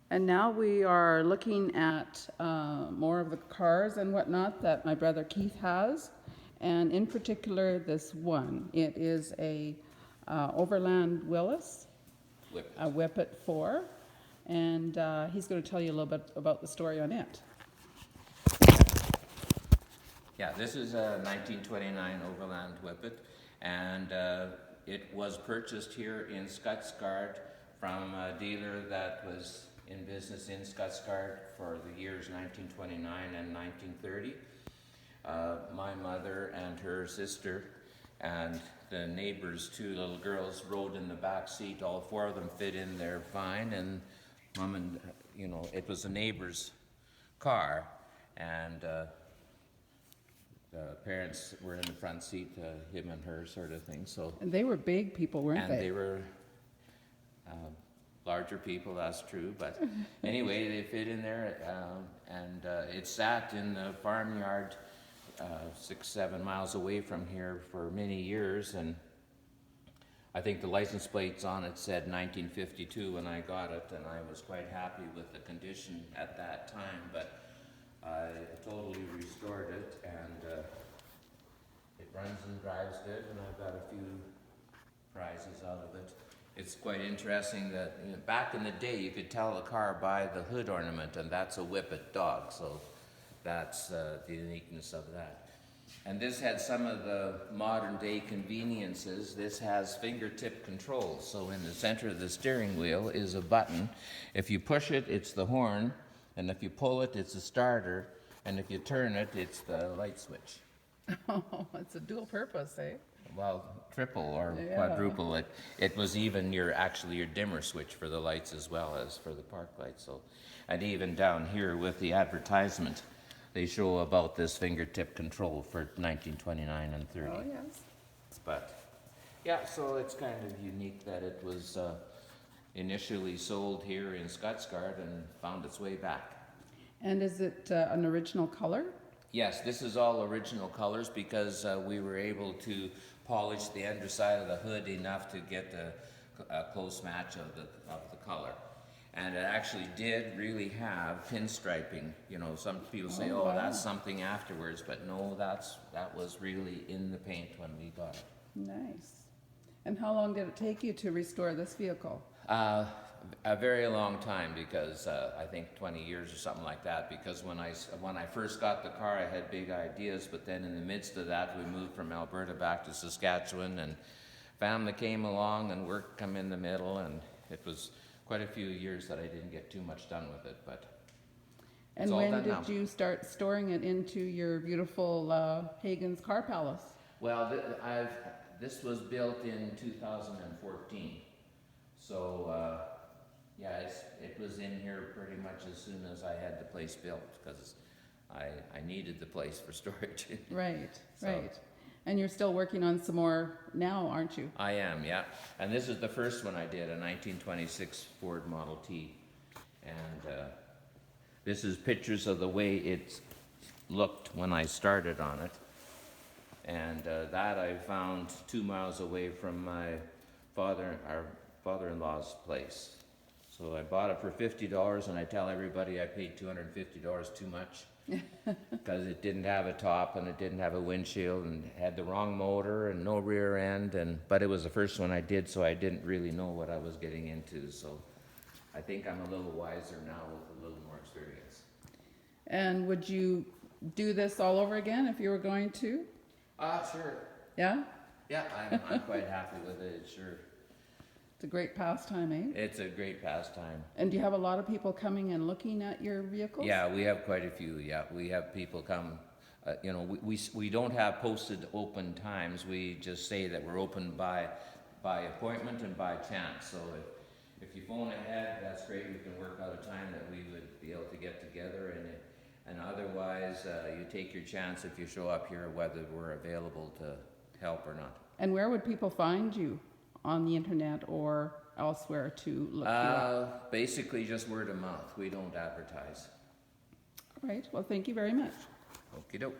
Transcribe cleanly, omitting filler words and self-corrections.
And now we are looking at more of the cars and whatnot that my brother Keith has, and in particular this one. It is a Overland Willis, Whippet. a Whippet 4, and he's going to tell you a little bit about the story on it. Yeah, this is a 1929 Overland Whippet, and it was purchased here in Skutsgaard from a dealer that was in business in Skutsgaard for the years 1929 and 1930. My mother and her sister and the neighbor's two little girls rode in the back seat. All four of them fit in there fine, and Mom and, it was a neighbor's car, and the parents were in the front seat, him and her sort of thing. So, And they were big people, weren't and they? they were larger people, that's true. But anyway, they fit in there, and it sat in the farmyard 6-7 miles away from here for many years. And I think the license plates on it said 1952 when I got it, and I was quite happy with the condition at that time. But I totally restored it, and it runs and drives good, and I've got a few prizes out of it. It's quite interesting that back in the day you could tell a car by the hood ornament, and that's a Whippet dog, so that's the uniqueness of that. And this had some of the modern day conveniences. This has fingertip control, so in the center of the steering wheel is a button. If you push it, it's the horn, and if you pull it, it's a starter, and if you turn it, it's the light switch. Oh, it's a dual purpose, eh? Well, triple or quadruple. It was even your dimmer switch for the lights as well as for the park lights. So, and even down here with the advertisement, they show about this fingertip control for 1929 and 30. Oh, yes. But yeah, so it's kind of unique that it was initially sold here in Skutsgaard and found its way back. And is it an original color? Yes, this is all original colors because we were able to polish the underside of the hood enough to get a close match of the color. And it actually did really have pinstriping. Some people say, Oh, oh, wow. that's something afterwards, but no, that was really in the paint when we got it. Nice. And how long did it take you to restore this vehicle? A very long time, because I think 20 years or something like that, because when I first got the car I had big ideas, but then in the midst of that we moved from Alberta back to Saskatchewan, and family came along and work come in the middle, and it was quite a few years that I didn't get too much done with it, but And when did you start storing it into your beautiful Hagen's Car Palace? Well, this was built in 2014, so yeah, it was in here pretty much as soon as I had the place built, because I needed the place for storage. Right, So, right. And you're still working on some more now, aren't you? I am, yeah. And this is the first one I did, a 1926 Ford Model T. And this is pictures of the way it looked when I started on it. And that I found 2 miles away from our father-in-law's place. So I bought it for $50, and I tell everybody I paid $250 too much because it didn't have a top and it didn't have a windshield and had the wrong motor and no rear end. But it was the first one I did, so I didn't really know what I was getting into. So I think I'm a little wiser now with a little more experience. And would you do this all over again if you were going to? Sure. Yeah? Yeah, I'm quite happy with it, sure. It's a great pastime, eh? It's a great pastime. And do you have a lot of people coming and looking at your vehicles? Yeah, we have quite a few, yeah. We have people come, we don't have posted open times. We just say that we're open by appointment and by chance. So if you phone ahead, that's great. We can work out a time that we would be able to get together, and otherwise you take your chance if you show up here, whether we're available to help or not. And where would people find you? On the internet or elsewhere to look you up? Basically just word of mouth. We don't advertise. All right. Well, thank you very much. Okie doke.